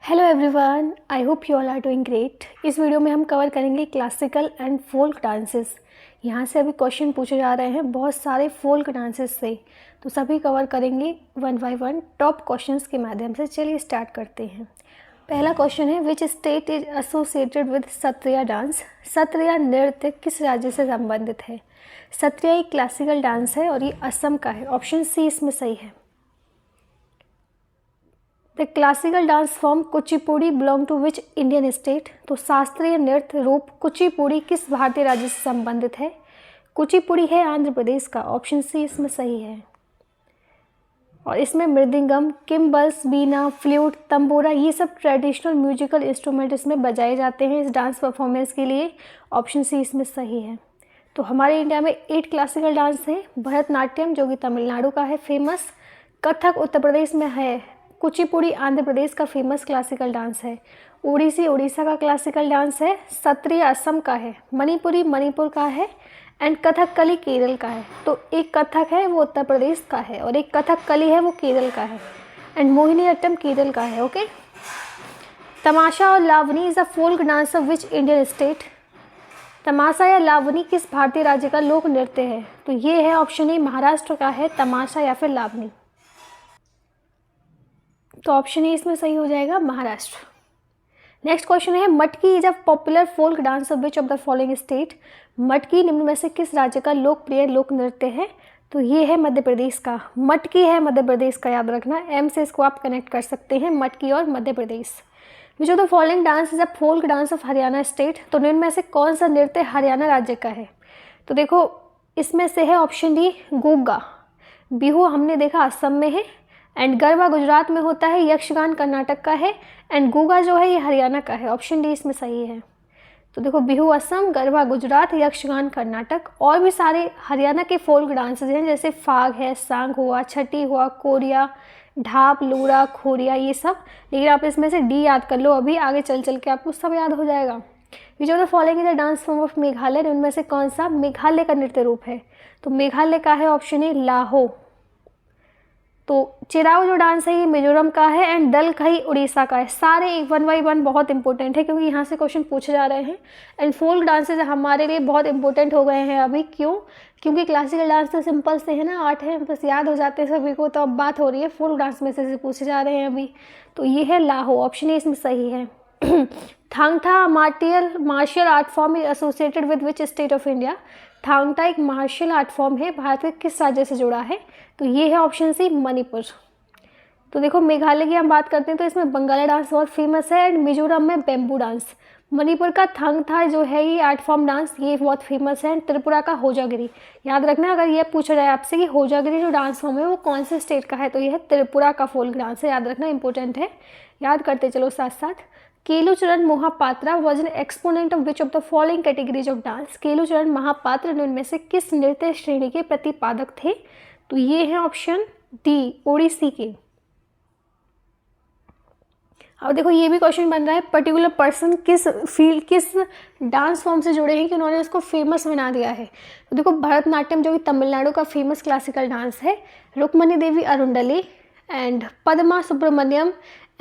Hello everyone, I hope you all are doing great. इस video में हम cover करेंगे क्लासिकल एंड फोल्क डांसेस। यहाँ से अभी क्वेश्चन पूछे जा रहे हैं बहुत सारे फोल्क डांसेस से, तो सभी कवर करेंगे one by one top questions के माध्यम से। चलिए स्टार्ट करते हैं। पहला क्वेश्चन है, which state is associated with Sattriya dance. Sattriya नृत्य किस राज्य से संबंधित है? सत्रिया एक क्लासिकल डांस है और ये असम का है। ऑप्शन सी इसमें सही है। The classical dance form Kuchipudi belong to which Indian state. तो शास्त्रीय नृत्य रूप कुचिपुड़ी किस भारतीय राज्य से संबंधित है? कुचिपुड़ी है आंध्र प्रदेश का। ऑप्शन सी इसमें सही है। और इसमें मृदंगम, किम्बल्स, बीना, फ्लूट, तंबूरा ये सब ट्रेडिशनल म्यूजिकल इंस्ट्रूमेंट इसमें बजाए जाते हैं इस डांस परफॉर्मेंस के लिए। ऑप्शन सी इसमें सही है। तो हमारे इंडिया में 8 क्लासिकल डांस हैं। भरतनाट्यम जो कि तमिलनाडु का है फेमस, कथक उत्तर प्रदेश में है, कुचिपुड़ी आंध्र प्रदेश का फेमस क्लासिकल डांस है, ओडिसी उड़ीसा का क्लासिकल डांस है, सत्रिय असम का है, मणिपुरी मणिपुर का है एंड कथकली केरल का है। तो एक कथक है वो उत्तर प्रदेश का है और एक कथकली है वो केरल का है एंड मोहिनीअट्टम केरल का है। ओके। तमाशा और Lavani is a folk dance of which Indian state. Tamasha या लावनी किस भारतीय राज्य का लोक नृत्य है? तो ये है ऑप्शन ए महाराष्ट्र का है तमाशा या फिर लावनी। तो ऑप्शन ए इसमें सही हो जाएगा महाराष्ट्र। नेक्स्ट क्वेश्चन है, मटकी is a popular folk dance of which of the following state. मटकी निम्न में से किस राज्य का लोकप्रिय लोक नृत्य है? तो ये है मध्य प्रदेश का। मटकी है मध्य प्रदेश का, याद रखना। एम से इसको आप कनेक्ट कर सकते हैं, मटकी और Madhya Pradesh. Which of the following dance is a folk dance of Haryana state. तो निम्न में से कौन सा नृत्य हरियाणा राज्य का है? तो देखो इसमें से है ऑप्शन डी गोगा। बिहू हमने देखा असम में है एंड गरबा गुजरात में होता है, यक्षगान कर्नाटक का है एंड गोगा जो है ये हरियाणा का है। ऑप्शन डी इसमें सही है। तो देखो बिहू असम, गरबा गुजरात, यक्षगान कर्नाटक। और भी सारे हरियाणा के फोल्क डांसेस हैं जैसे फाग है, सांग हुआ, छठी हुआ, कोरिया, ढाप, लूड़ा, खोरिया, ये सब। लेकिन आप इसमें से डी याद कर लो, अभी आगे चल चल के आपको सब याद हो जाएगा। विच of the following is the dance form of Meghalaya. उनमें से कौन सा मेघालय का नृत्य रूप है? तो मेघालय का है ऑप्शन ए लाहो। तो चिराओ जो डांस है ये मिजोरम का है एंड दलखई उड़ीसा का है। सारे एक वन बाई वन बहुत इंपॉर्टेंट है क्योंकि यहाँ से क्वेश्चन पूछे जा रहे हैं एंड फोल्क डांसेज हमारे लिए बहुत इंपॉर्टेंट हो गए हैं अभी। क्यों? क्योंकि क्लासिकल डांस तो सिंपल से है ना, 8 है, बस याद हो जाते हैं सभी को। तो अब बात हो रही है फोल्क डांस में से पूछे जा रहे हैं अभी। तो ये है लाहो। ऑप्शन ए इसमें सही है। Thangta martial art form is associated with which state of India. Thangta एक मार्शल आर्ट फॉर्म है, भारत के किस राज्य से जुड़ा है? तो ये है ऑप्शन सी मणिपुर। तो देखो मेघालय की हम बात करते हैं तो इसमें बंगाला डांस बहुत फेमस है एंड मिजोरम में बेम्बू डांस। मणिपुर का थांगथा जो है ये आर्ट फॉर्म डांस ये बहुत फेमस है एंड त्रिपुरा का होजागिरी। याद रखना अगर ये पूछा जाए आपसे कि होजागिरी जो डांस फॉर्म है वो कौन से स्टेट का है, तो ये है त्रिपुरा का फोल्क डांस है। याद रखना, इंपॉर्टेंट है, याद करते चलो साथ साथ। Kelucharan Mohapatra was an exponent of which of the following categories of dance. Kelucharan Mahapatra उनमें से किस नृत्य श्रेणी के प्रतिपादक थे? तो ये है ऑप्शन डी ओडिसी के। अब देखो ये भी क्वेश्चन बन रहा है, पर्टिकुलर पर्सन किस फील्ड किस डांस फॉर्म से जुड़े हैं कि उन्होंने उसको फेमस बना दिया है। तो देखो भरतनाट्यम जो कि तमिलनाडु का फेमस क्लासिकल डांस है, रुक्मणी देवी अरुंडली एंड पद्मा सुब्रमण्यम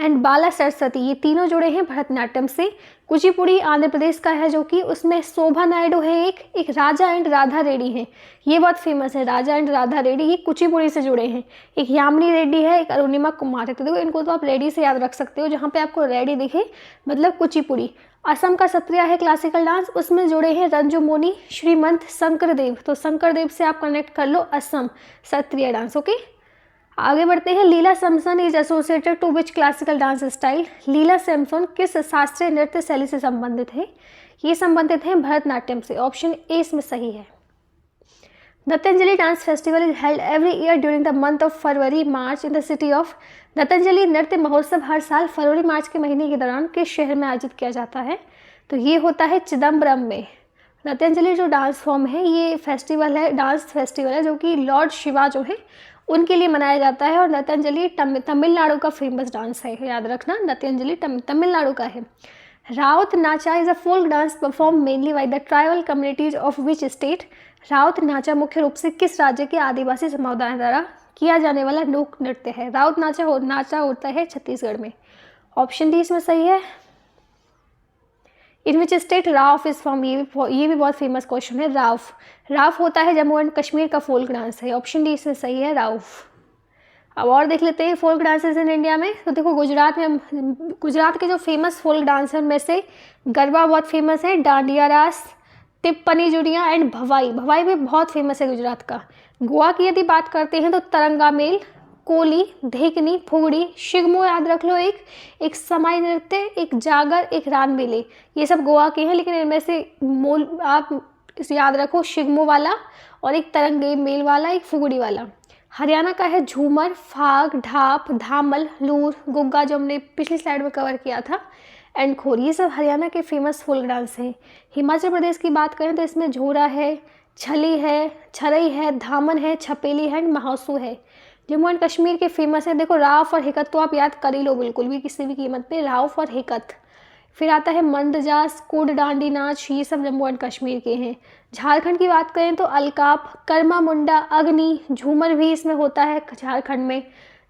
एंड बाला सरस्वती ये तीनों जुड़े हैं भरतनाट्यम से। कुचिपुड़ी आंध्र प्रदेश का है जो कि उसमें शोभा नायडू है, एक राजा एंड राधा रेड्डी है, ये बहुत फेमस है। राजा एंड राधा रेड्डी ये कुचिपुड़ी से जुड़े हैं। एक यामिनी रेड्डी है, एक अरुणिमा कुमार है। तो देखो इनको तो आप रेड्डी से याद रख सकते हो, जहाँ पे आपको रेड्डी दिखे मतलब कुचिपुड़ी। असम का सत्रिया है क्लासिकल डांस, उसमें जुड़े हैं रंजू मोनी, श्रीमंत, शंकरदेव। तो शंकरदेव से आप कनेक्ट कर लो असम सत्रिया डांस। ओके, आगे बढ़ते हैं। Leela Samson is associated to which classical dance style. Leela Samson किस शास्त्रीय नृत्य शैली से संबंधित है? ये संबंधित है भरतनाट्यम से। ऑप्शन ए इसमें सही है। Nrityanjali dance festival is held every year during the month of February March in the city of. Nrityanjali नृत्य महोत्सव हर साल फरवरी मार्च के महीने के दौरान किस शहर में आयोजित किया जाता है? तो ये होता है चिदम्बरम में। नृत्यांजलि जो डांस फॉर्म है ये फेस्टिवल है, डांस फेस्टिवल है जो कि लॉर्ड शिवा जो है उनके लिए मनाया जाता है। और नृत्यांजलि तमिलनाडु का फेमस डांस है, याद रखना नृत्यांजलि तमिलनाडु का है। Raut Nacha is a folk dance perform mainly by the tribal communities of which state. Raut Nacha मुख्य रूप से किस राज्य के आदिवासी समुदाय द्वारा किया जाने वाला लोक नृत्य है? राउत नाचा होता है छत्तीसगढ़ में। ऑप्शन डी इसमें सही है। In which state Rouf is from, ये भी बहुत फेमस क्वेश्चन है। राउफ होता है जम्मू एंड कश्मीर का फोल्क डांस है। ऑप्शन डी इसमें सही है, राउफ। अब और देख लेते हैं फोल्क डांसेस इन इंडिया में। तो देखो गुजरात के जो फेमस फोल्क डांस है उनमें से गरबा बहुत फेमस है, डांडिया रास, टिप्पणी जुड़िया एंड भवाई भी बहुत फेमस है गुजरात का। गोवा की यदि बात करते हैं तो तरंगा मेल, कोली, धेकनी, फुगड़ी, शिगमो याद रख लो, एक समाई नृत्य, एक जागर, एक रानबेले, ये सब गोवा के हैं। लेकिन इनमें से मूल आप इसे याद रखो, शिगमो वाला और एक तरंगे मेल वाला, एक फुगड़ी वाला। हरियाणा का है झूमर, फाग, ढाप, धामल, लूर, गुग्गा जो हमने पिछली स्लाइड में कवर किया था, एंड खोर, ये सब हरियाणा के फेमस फोल्क डांस हैं। हिमाचल प्रदेश की बात करें तो इसमें झोरा है, छली है, छरई है, धामन है, छपेली है, महासू है। जम्मू एंड कश्मीर के फेमस है, देखो राउफ और हिकत तो आप याद कर ही लो बिल्कुल भी किसी भी कीमत पे, राउफ और हिकत। फिर आता है मंदजास, कुड, डांडी नाच, ये सब जम्मू एंड कश्मीर के हैं। झारखंड की बात करें तो अलकाप, कर्मा मुंडा, अग्नि, झूमर भी इसमें होता है झारखंड में,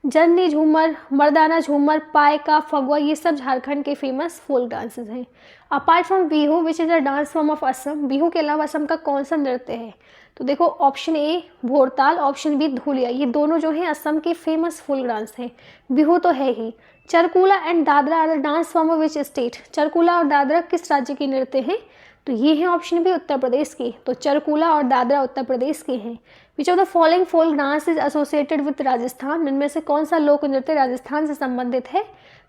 जन्नी झूमर, मर्दाना झूमर, पायका, फगवा, ये सब झारखंड के फेमस फोल्क डांसेस हैं। Apart from Bihu which is a dance form of Assam, Bihu के अलावा असम का कौन सा नृत्य है? तो देखो option A Bhortal, option B Dhulia, ये दोनों जो हैं असम के फेमस फोल्क डांस हैं। बिहू तो है ही। Charkula and Dadra are the dance form of which state, Charkula और दादरा किस राज्य के नृत्य हैं? तो ये है ऑप्शन बी उत्तर प्रदेश की। तो चरकुला और दादरा उत्तर प्रदेश के हैं। विच of the following folk dance is associated with Rajasthan, इनमें से कौन सा लोक नृत्य राजस्थान से संबंधित है?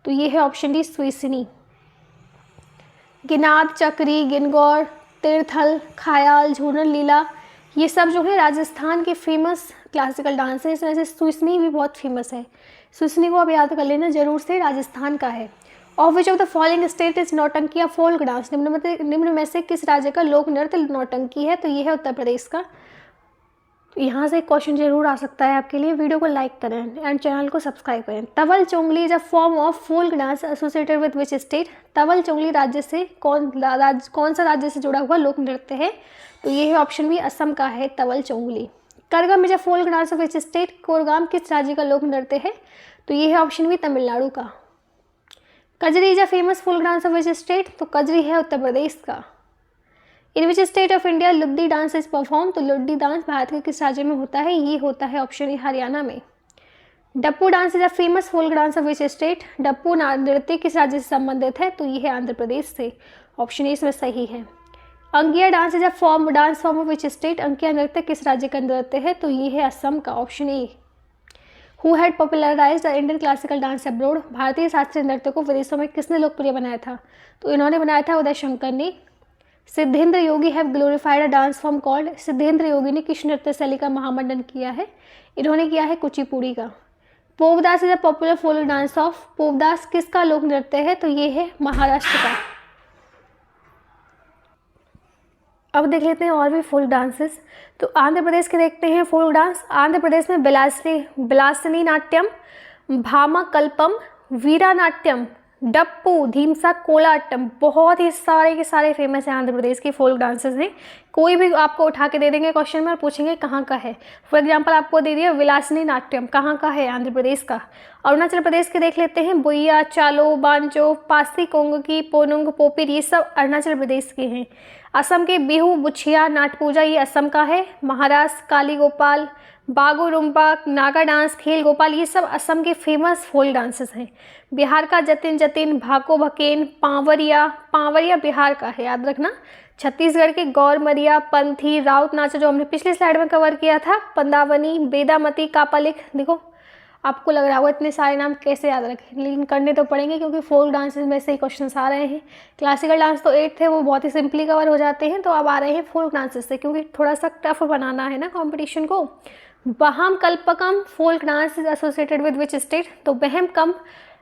तो ये है ऑप्शन डी सुइसनी। गिनाद, चक्री, गिनगौर, तीर्थल, खायाल, झूलन लीला, ये सब जो है राजस्थान के फेमस क्लासिकल डांस है। इसमें से सुइसनी भी बहुत फेमस है, सुइसनी को आप याद कर लेना जरूर से, राजस्थान का है। Of which of the following state is नौटंकी या फोल्क डांस, निम्न में से किस राज्य का लोक नृत्य नौटंकी है? तो ये है उत्तर प्रदेश का। यहाँ से एक क्वेश्चन जरूर आ सकता है आपके लिए। वीडियो को लाइक करें एंड चैनल को सब्सक्राइब करें। Tabal Chongli is a form of folk dance associated with which state, Tabal Chongli राज्य से कौन सा राज्य से जुड़ा हुआ लोक नृत्य है? तो ये है ऑप्शन बी असम का है Tabal Chongli. Karagam is a folk dance of which state, Karagam किस राज्य का लोक नृत्य है? तो ये है ऑप्शन बी तमिलनाडु का। Kajari is a famous folk dance of which state, तो कजरी है उत्तर प्रदेश का। In which state of India Luddi dance is perform, तो लुद्दी डांस भारत के किस राज्य में होता है? ये होता है ऑप्शन ए हरियाणा में। Dappu dance is a famous folk dance of which state, Dappu नृत्य किस राज्य से संबंधित है? तो ये है आंध्र प्रदेश से। ऑप्शन ए इसमें सही है। Ankiya dance is a dance form of which state, Ankiya नृत्य किस राज्य का नृत्य है? तो ये है असम का। Option A. Who had popularised the Indian classical dance abroad, भारतीय शास्त्रीय नृत्य को विदेशों में किसने लोकप्रिय बनाया था? तो इन्होंने बनाया था उदय शंकर ने। Siddhendra Yogi have glorified a dance form called, Siddhendra Yogi ने किस नृत्य शैली का महामंडन किया है? इन्होंने किया है कुचिपुड़ी का। Powadas is a popular folk dance of, Powadas किसका लोक नृत्य है? तो ये है महाराष्ट्र का। अब देख लेते हैं और भी फोल्क डांसेस। तो आंध्र प्रदेश के देखते हैं फोल्क डांस। आंध्र प्रदेश में बिलासनी नाट्यम, भामा कल्पम, वीरा नाट्यम, डप्पू, धीमसा, कोलाटम, बहुत ही सारे के सारे फेमस हैं आंध्र प्रदेश के फोल्क डांसेस हैं। कोई भी आपको उठा के दे देंगे क्वेश्चन में और पूछेंगे कहाँ का है। फॉर एग्जांपल आपको दे दिया विलासनी नाट्यम, कहाँ का है? आंध्र प्रदेश का। अरुणाचल प्रदेश के देख लेते हैं, बुइया, चालो, बांचो, पासी कोंगकी, पोनुंग, पोपिर, ये सब अरुणाचल प्रदेश के हैं। असम के बिहू, बुछिया, नाट पूजा, ये असम का है। महाराष्ट्र काली गोपाल, बागो रुम्बा, नागा डांस, खेल गोपाल, ये सब असम के फेमस फोल्क डांसेस हैं। बिहार का जतिन जतिन, भाको भकेन, पावरिया बिहार का है, याद रखना। छत्तीसगढ़ के गौरमरिया, पंथी, राउत नाचा जो हमने पिछली स्लाइड में कवर किया था, पंदावनी, बेदामती, कापालिक। देखो आपको लग रहा होगा इतने सारे नाम कैसे याद रखें, लेकिन करने तो पड़ेंगे क्योंकि फोल्क डांसेस में से ही क्वेश्चन आ रहे हैं। क्लासिकल डांस तो 8 थे, वो बहुत ही सिंपली कवर हो जाते हैं, तो अब आ रहे हैं फोल्क डांसेस से, क्योंकि थोड़ा सा टफ बनाना है ना कॉम्पिटिशन को। Bhama Kalapam folk dance is associated with which state, तो बहम कम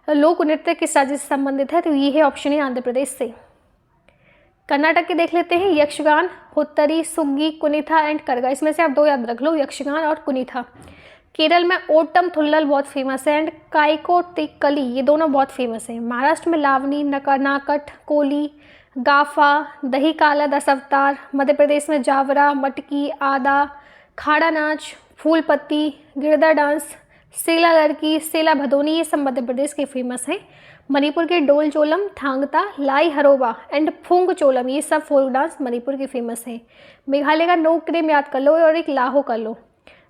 लोक नृत्य किस राज्य से संबंधित है? तो ये है ऑप्शन है आंध्र प्रदेश से। कर्नाटक के देख लेते हैं, यक्षगान, हुत्तरी, सुग्गी, कुनिथा एंड करगा, इसमें से आप 2 याद रख लो, यक्षगान और कुनिथा। केरल में ओटम थुल्लल बहुत फेमस है एंड काइको तिक्कली, ये दोनों बहुत फेमस हैं। महाराष्ट्र में लावनी, नाकट, कोली, गाफा, दही काला, 10 अवतार। मध्य प्रदेश में जावरा, मटकी, आदा, खाड़ा नाच, फूल पत्ती, गिरदा डांस, सेला लड़की, सेला भदोनी, ये सब मध्य प्रदेश के फेमस हैं। मणिपुर के डोल चोलम, थांगता, लाई हरोबा एंड फुंग चोलम, ये सब फोक डांस मणिपुर के फेमस हैं। मेघालय का नोक्रेम याद कर लो और एक लाहो कर लो।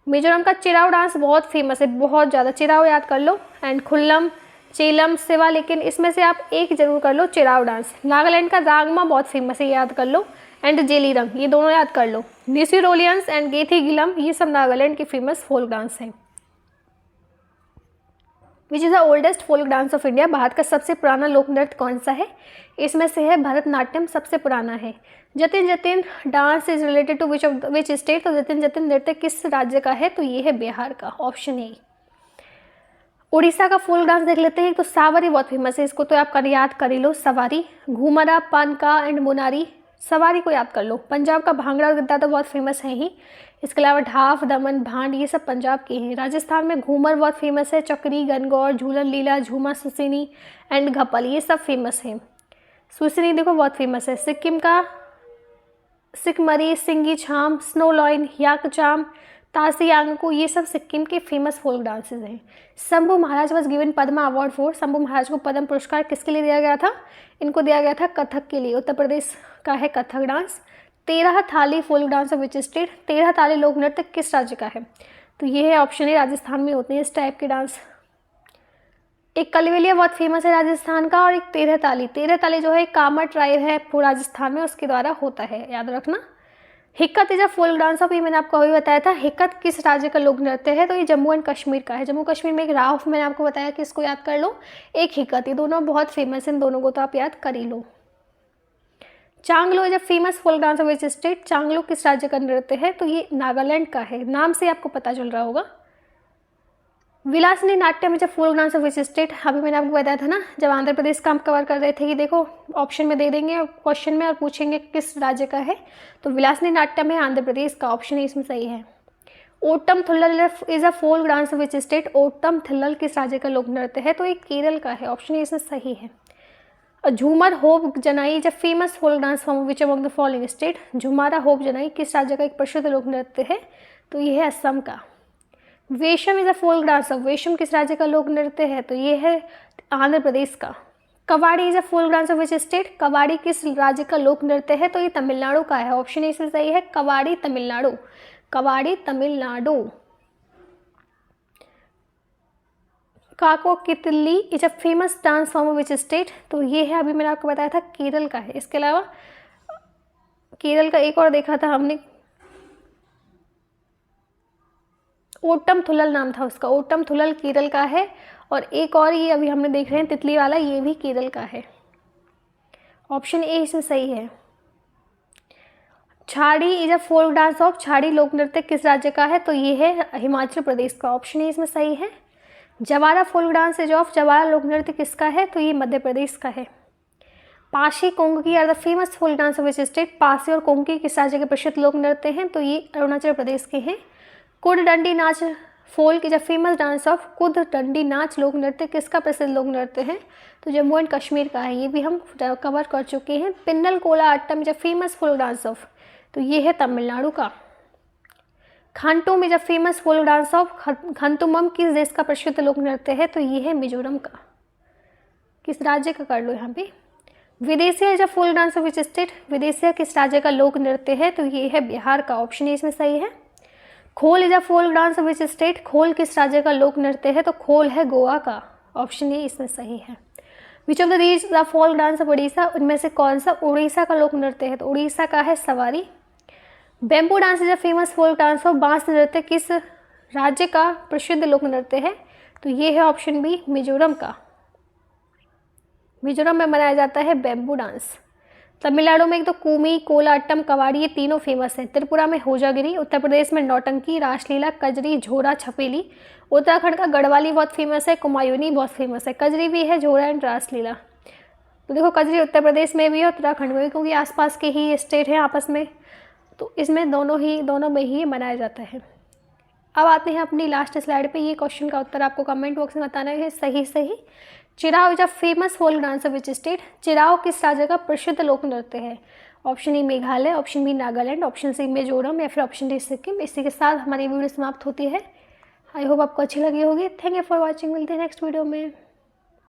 मिजोरम का चिराओ डांस बहुत फेमस है, बहुत ज़्यादा, चिराओ याद कर लो। एंड खुल्लम, चेलम, सिवा, लेकिन इसमें से आप एक जरूर कर लो, चिराओ डांस। नागालैंड का रागमा बहुत फेमस है, याद कर लो। एंड जेलीरंग, ये दोनों याद कर लो। निसिरोलियंस एंड गेथी गिलम, ये सब नागालैंड के फेमस फोक डांस हैं। Which is the oldest folk dance of India, Bharat का सबसे पुराना लोक नृत्य कौन सा है? इसमें से है भरतनाट्यम, सबसे पुराना है। Jatin Jatin dance is related to which state, तो जतिन जतिन नृत्य किस राज्य का है? तो ये है बिहार का, ऑप्शन ए। उड़ीसा का फोक डांस देख लेते हैं। तो सावरी बहुत फेमस है, इसको तो आप याद कर ही लो, सवारी। घूमरा, पानका एंड मुनारी, सवारी को याद कर लो। पंजाब का भांगड़ा और गिद्दा तो बहुत फेमस है ही। इसके अलावा ढाफ, दमन, भांड, ये सब पंजाब के हैं। राजस्थान में घूमर बहुत फेमस है। चक्री, गनगौर, झूलन लीला, झूमा, सुसिनी एंड घपल, ये सब फेमस है। सुसिनी देखो बहुत फेमस है। सिक्किम का सिकमरी, सिंगी छाम, स्नो लॉइन, याकचाम, तासियांगकू, ये सब सिक्किम के फेमस फोक डांसेस हैं। Shambhu Maharaj was given Padma award for, Shambhu Maharaj को पद्म पुरस्कार किसके लिए दिया गया था? इनको दिया गया था कथक के लिए। उत्तर प्रदेश का है Kathak dance. 13 Taali folk dance of which state, 13 Taali लोक नृत्य किस राज्य का है? तो ये है ऑप्शन ए, राजस्थान में होते हैं इस टाइप के डांस। एक कलवेलिया बहुत फेमस है राजस्थान का, और एक 13 ताली। 13 ताली जो है कामर ट्राइब है राजस्थान में, उसके द्वारा होता है, याद रखना। Hikat is a folk dance of, ये मैंने आपको अभी बताया था। हिक्कत किस राज्य का लोक नृत्य है? तो ये जम्मू एंड कश्मीर का है। जम्मू कश्मीर में एक राउफ, मैंने आपको बताया कि इसको याद कर लो। एक हिक्कत, ये दोनों बहुत फेमस है, इन दोनों को तो आप याद कर ही लो। Changlo is a famous folk dance of which state, Changlo किस राज्य का नृत्य है? तो ये नागालैंड का है, नाम से आपको पता चल रहा होगा। Vilasini Natyam is a folk dance of which state, अभी मैंने आपको बताया था ना जब आंध्र प्रदेश का हम कवर कर रहे थे कि देखो ऑप्शन में दे देंगे क्वेश्चन में और पूछेंगे किस राज्य का है, तो विलासनी नाट्यम है आंध्र प्रदेश का, ऑप्शन इसमें सही है। Ottam Thullal is a folk dance of which state, Ottam Thullal किस राज्य का लोक नृत्य है? तो ये केरल का है, ऑप्शन इसमें सही है। Jhumar Hob Janai is a famous folk dance form which among the following state, Jhumara Hob Janai किस राज्य का एक प्रसिद्ध लोक नृत्य है? तो ये है असम का। Vesham is a folk dance of, Vesham किस राज्य का लोक नृत्य है? तो ये है आंध्र प्रदेश का। Kavadi is a folk dance of which state, Kavadi किस राज्य का लोक नृत्य है? तो ये तमिलनाडु का है, ऑप्शन इसमें सही है, कवाड़ी तमिलनाडु, कवाड़ी तमिलनाडु। काको कितली is a famous dance form of which state, तो ये है अभी मैंने आपको बताया था केरल का है। इसके अलावा केरल का एक और देखा था हमने, ओटम थुल्लल नाम था उसका, ओटम थुल्लल केरल का है। और एक और ये अभी हमने देख रहे हैं तितली वाला, ये भी केरल का है, ऑप्शन ए इसमें सही है। Chhadi is a folk dance of, Chhadi लोक नृत्य किस राज्य का है? तो ये है हिमाचल प्रदेश का, ऑप्शन ए इसमें सही है। जवारा फोक डांस इज ऑफ, जवारा लोक नृत्य किसका है? तो ये मध्य प्रदेश का है। Pashi Konkani are the famous folk dance of which state, Pasi और कोंकणी किस राज्य के प्रसिद्ध लोक नृत्य हैं? तो ये अरुणाचल प्रदेश के हैं। कुड डंडी नाच folk is a famous dance of, कुद डंडी नाच लोक नृत्य किसका प्रसिद्ध लोक नृत्य है? तो जम्मू एंड कश्मीर का है, ये भी हम कवर कर चुके हैं। Pinnal Kolattam is a famous folk dance of, तो ये है तमिलनाडु का। Khantum is a famous folk dance of, Khantum किस देश का प्रसिद्ध लोक नृत्य है? तो ये है मिजोरम का, किस राज्य का कर लो यहाँ पे। Videshiya is a folk dance of which state, Videshiya किस राज्य का लोक नृत्य है? तो ये है बिहार का, ऑप्शन इसमें सही है। Khol is a folk dance of which state, Khol किस राज्य का लोक नृत्य है? तो खोल है गोवा का, ऑप्शन ए इसमें सही है। Which of the these the folk dance of Orissa, उनमें से कौन सा उड़ीसा का लोक नृत्य है? तो उड़ीसा का है सवारी। Bamboo dance is a famous folk dance of, बांस नृत्य किस राज्य का प्रसिद्ध लोक नृत्य है? तो ये है ऑप्शन बी मिजोरम का, मिजोरम में मनाया जाता है बैम्बू डांस। तमिलनाडु में एक तो कूमी, कोलाअट्टम, कवाड़ी, ये तीनों फेमस हैं। त्रिपुरा में होजागिरी, उत्तर प्रदेश में नौटंकी, रासलीला, कजरी, झोरा, छपेली। उत्तराखंड का गढ़वाली बहुत फेमस है, कुमायूनी बहुत फेमस है। कजरी भी है, झोरा एंड रासलीला। तो देखो कजरी उत्तर प्रदेश में भी है, उत्तराखंड में भी, क्योंकि आसपास के ही स्टेट हैं आपस में, तो इसमें दोनों में ही मनाया जाता है। अब आते हैं अपनी लास्ट स्लाइड पे। ये क्वेश्चन का उत्तर आपको कमेंट बॉक्स में बताना है सही सही। Cheraw is a famous folk dance of which state, Cheraw किस राज्य का प्रसिद्ध लोक नृत्य है? Option A Meghalaya, option B Nagaland, option C Mizoram या फिर ऑप्शन डी सिक्किम। इसी के साथ हमारी वीडियो समाप्त होती है। आई होप आपको अच्छी लगी होगी। थैंक यू फॉर वॉचिंग, मिलते हैं नेक्स्ट वीडियो में।